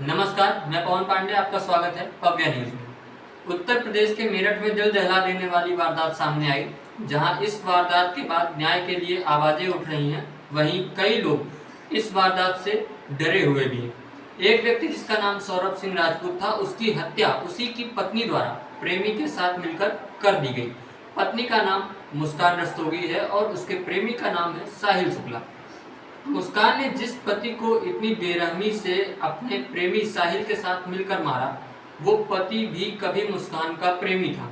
नमस्कार, मैं पवन पांडे, आपका स्वागत है पव्या न्यूज में। उत्तर प्रदेश के मेरठ में दिल दहला देने वाली वारदात सामने आई, जहां इस वारदात के बाद न्याय के लिए आवाजें उठ रही हैं। वहीं कई लोग इस वारदात से डरे हुए भी हैं। एक व्यक्ति जिसका नाम सौरभ सिंह राजपूत था, उसकी हत्या उसी की पत्नी द्वारा प्रेमी के साथ मिलकर कर दी गई। पत्नी का नाम मुस्कान रस्तोगी है और उसके प्रेमी का नाम है साहिल शुक्ला। मुस्कान ने जिस पति को इतनी बेरहमी से अपने प्रेमी साहिल के साथ मिलकर मारा, वो पति भी कभी मुस्कान का प्रेमी था।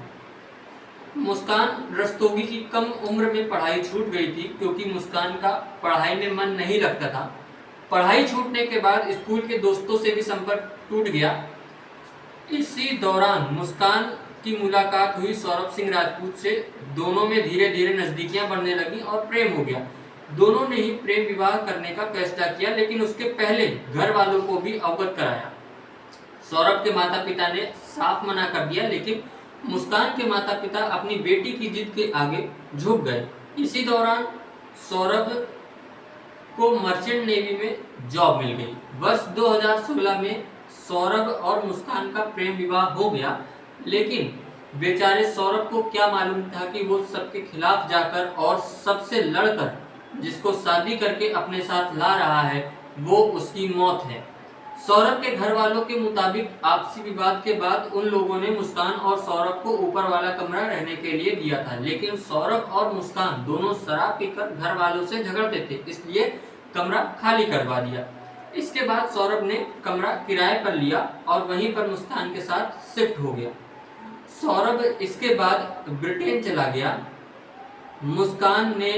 मुस्कान रस्तोगी की कम उम्र में पढ़ाई छूट गई थी, क्योंकि मुस्कान का पढ़ाई में मन नहीं लगता था। पढ़ाई छूटने के बाद स्कूल के दोस्तों से भी संपर्क टूट गया। इसी दौरान मुस्कान की मुलाकात हुई सौरभ सिंह राजपूत से। दोनों में धीरे धीरे नजदीकियां बढ़ने लगी और प्रेम हो गया। दोनों ने ही प्रेम विवाह करने का फैसला किया, लेकिन उसके पहले घर वालों को भी अवगत कराया। सौरभ के माता पिता ने साफ मना कर दिया, लेकिन मुस्कान के माता पिता अपनी बेटी की जिद के आगे झुक गए। इसी दौरान सौरभ को मर्चेंट नेवी में जॉब मिल गई। वर्ष 2016 में सौरभ और मुस्कान का प्रेम विवाह हो गया, लेकिन बेचारे सौरभ को क्या मालूम था कि वो सबके खिलाफ जाकर और सबसे लड़कर जिसको शादी करके अपने साथ ला रहा है, वो उसकी मौत है। सौरभ के घर वालों के मुताबिक आपसी विवाद के बाद उन लोगों ने मुस्कान और सौरभ को ऊपर वाला कमरा रहने के लिए दिया था, लेकिन सौरभ और मुस्कान दोनों शराब पीकर घर वालों से झगड़ते थे, इसलिए कमरा खाली करवा दिया। इसके बाद सौरभ ने कमरा किराए पर लिया और वहीं पर मुस्कान के साथ शिफ्ट हो गया। सौरभ इसके बाद ब्रिटेन चला गया। मुस्कान ने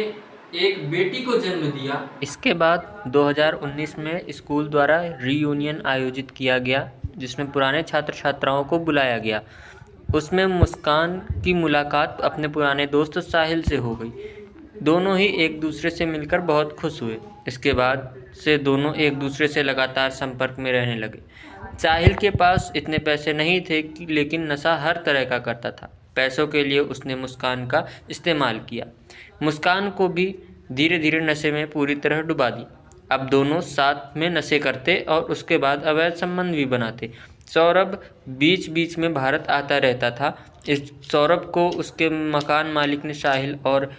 एक बेटी को जन्म दिया। इसके बाद 2019 में स्कूल द्वारा रीयूनियन आयोजित किया गया, जिसमें पुराने छात्र छात्राओं को बुलाया गया। उसमें मुस्कान की मुलाकात अपने पुराने दोस्त साहिल से हो गई। दोनों ही एक दूसरे से मिलकर बहुत खुश हुए। इसके बाद से दोनों एक दूसरे से लगातार संपर्क में रहने लगे। साहिल के पास इतने पैसे नहीं थे, लेकिन नशा हर तरह का करता था। पैसों के लिए उसने मुस्कान का इस्तेमाल किया। मुस्कान को भी धीरे धीरे नशे में पूरी तरह डुबा दी। अब दोनों साथ में नशे करते और उसके बाद अवैध संबंध भी बनाते। सौरभ बीच बीच में भारत आता रहता था। इस सौरभ को उसके मकान मालिक ने साहिल और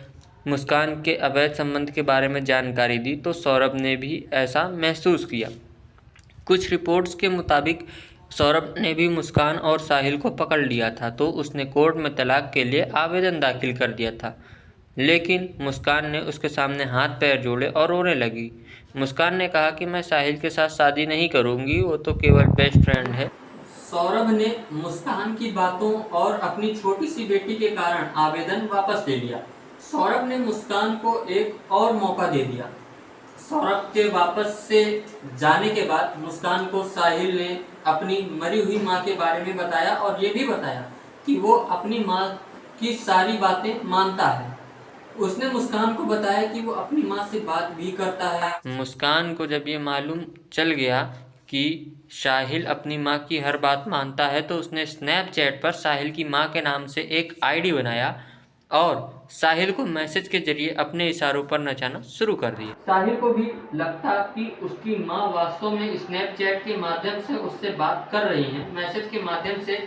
मुस्कान के अवैध संबंध के बारे में जानकारी दी, तो सौरभ ने भी ऐसा महसूस किया। कुछ रिपोर्ट्स के मुताबिक सौरभ ने भी मुस्कान और साहिल को पकड़ लिया था, तो उसने कोर्ट में तलाक के लिए आवेदन दाखिल कर दिया था, लेकिन मुस्कान ने उसके सामने हाथ पैर जोड़े और रोने लगी। मुस्कान ने कहा कि मैं साहिल के साथ शादी नहीं करूंगी, वो तो केवल बेस्ट फ्रेंड है। सौरभ ने मुस्कान की बातों और अपनी छोटी सी बेटी के कारण आवेदन वापस ले लिया। सौरभ ने मुस्कान को एक और मौका दे दिया। सौरभ के वापस से जाने के बाद मुस्कान को साहिल ने अपनी मरी हुई माँ के बारे में बताया और ये भी बताया कि वो अपनी माँ की सारी बातें मानता है। उसने मुस्कान को बताया कि वो अपनी माँ से बात भी करता है। मुस्कान को जब ये मालूम चल गया कि साहिल अपनी माँ की हर बात मानता है, तो उसने स्नैपचैट पर साहिल की माँ के नाम से एक आईडी बनाया और साहिल को मैसेज के जरिए अपने इशारों पर नचाना शुरू कर दिया। साहिल को भी लगता कि उसकी माँ वास्तव में स्नैपचैट के माध्यम से उससे बात कर रही है। मैसेज के माध्यम से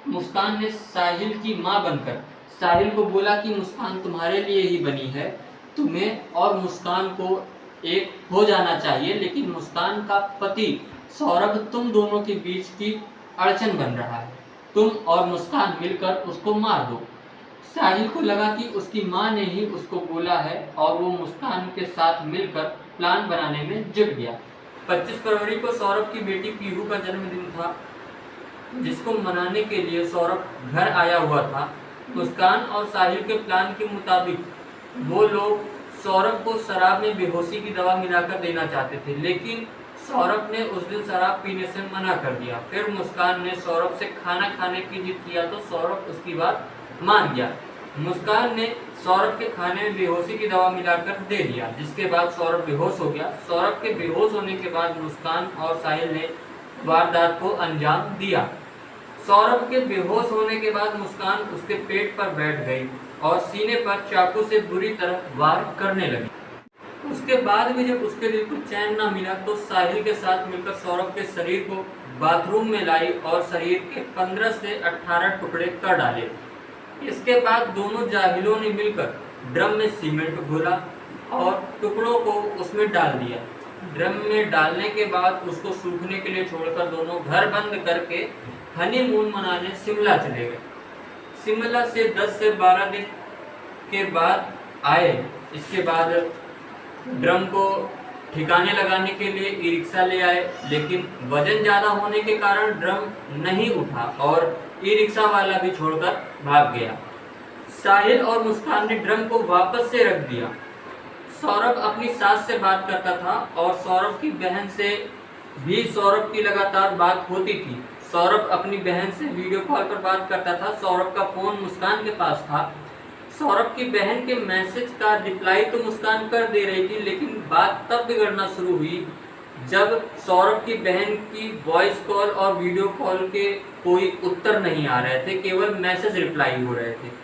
मुस्कान ने साहिल की माँ बनकर साहिल को बोला कि मुस्कान तुम्हारे लिए ही बनी है, तुम्हें और मुस्कान को एक हो जाना चाहिए, लेकिन मुस्कान का पति सौरभ तुम दोनों के बीच की अड़चन बन रहा है, तुम और मुस्कान मिलकर उसको मार दो। साहिल को लगा कि उसकी माँ ने ही उसको बोला है और वो मुस्कान के साथ मिलकर प्लान बनाने में जुट गया। 25 फरवरी को सौरभ की बेटी पीहू का जन्मदिन था, जिसको मनाने के लिए सौरभ घर आया हुआ था। मुस्कान और साहिल के प्लान के मुताबिक वो लोग सौरभ को शराब में बेहोशी की दवा मिलाकर देना चाहते थे, लेकिन सौरभ ने उस दिन शराब पीने से मना कर दिया। फिर मुस्कान ने सौरभ से खाना खाने की जिद किया, तो सौरभ उसकी बात मान गया। मुस्कान ने सौरभ के खाने में बेहोशी की दवा मिलाकर दे दिया, जिसके बाद सौरभ बेहोश हो गया। सौरभ के बेहोश होने के बाद मुस्कान और साहिल ने वारदात को अंजाम दिया। सौरभ के बेहोश होने के बाद मुस्कान उसके पेट पर बैठ गई और सीने पर चाकू से बुरी तरह वार करने लगी। उसके बाद भी जब उसके दिल को चैन ना मिला तो साहिल के साथ मिलकर सौरभ के शरीर को बाथरूम में लाई और शरीर के 15 से 18 टुकड़े कर डाले। इसके बाद दोनों जाहिलों ने मिलकर ड्रम में सीमेंट घोला और टुकड़ों को उसमें डाल दिया। ड्रम में डालने के बाद उसको सूखने के लिए छोड़कर दोनों घर बंद करके हनीमून मनाने शिमला चले गए। शिमला से 10 से 12 दिन के बाद आए। इसके बाद ड्रम को ठिकाने लगाने के लिए ई रिक्शा ले आए, लेकिन वजन ज़्यादा होने के कारण ड्रम नहीं उठा और ई रिक्शा वाला भी छोड़कर भाग गया। साहिल और मुस्कान ने ड्रम को वापस से रख दिया। सौरभ अपनी सास से बात करता था और सौरभ की बहन से भी सौरभ की लगातार बात होती थी। सौरभ अपनी बहन से वीडियो कॉल पर बात करता था। सौरभ का फ़ोन मुस्कान के पास था। सौरभ की बहन के मैसेज का रिप्लाई तो मुस्कान कर दे रही थी, लेकिन बात तब बिगड़ना शुरू हुई जब सौरभ की बहन की वॉइस कॉल और वीडियो कॉल के कोई उत्तर नहीं आ रहे थे, केवल मैसेज रिप्लाई हो रहे थे।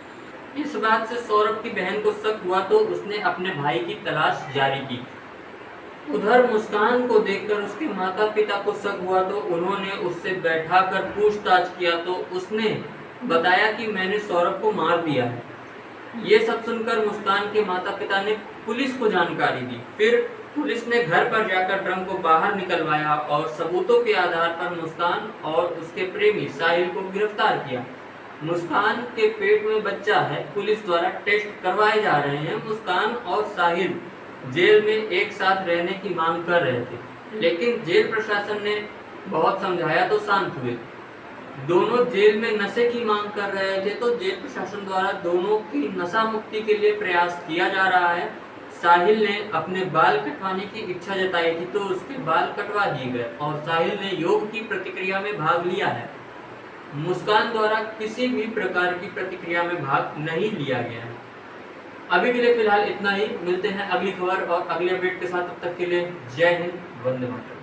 इस बात से सौरभ की बहन को शक हुआ तो उसने अपने भाई की तलाश जारी की। उधर मुस्कान को देखकर उसके माता पिता को शक हुआ तो उन्होंने उससे बैठाकर पूछताछ किया तो उसने बताया कि मैंने सौरभ को मार दिया है। ये सब सुनकर मुस्कान के माता पिता ने पुलिस को जानकारी दी। फिर पुलिस ने घर पर जाकर ड्रम को बाहर निकलवाया और सबूतों के आधार पर मुस्कान और उसके प्रेमी साहिल को गिरफ्तार किया। मुस्कान के पेट में बच्चा है। पुलिस द्वारा टेस्ट करवाए जा रहे हैं। मुस्कान और साहिल जेल में एक साथ रहने की मांग कर रहे थे, लेकिन जेल प्रशासन ने बहुत समझाया तो शांत हुए। दोनों जेल में नशे की मांग कर रहे थे तो जेल प्रशासन द्वारा दोनों की नशा मुक्ति के लिए प्रयास किया जा रहा है। साहिल ने अपने बाल कटवाने की इच्छा जताई थी तो उसके बाल कटवा दिए गए और साहिल ने योग की प्रतिक्रिया में भाग लिया है। मुस्कान द्वारा किसी भी प्रकार की प्रतिक्रिया में भाग नहीं लिया गया है। अभी के लिए फिलहाल इतना ही। मिलते हैं अगली खबर और अगले अपडेट के साथ। तब तक के लिए जय हिंद, वंदे मातरम।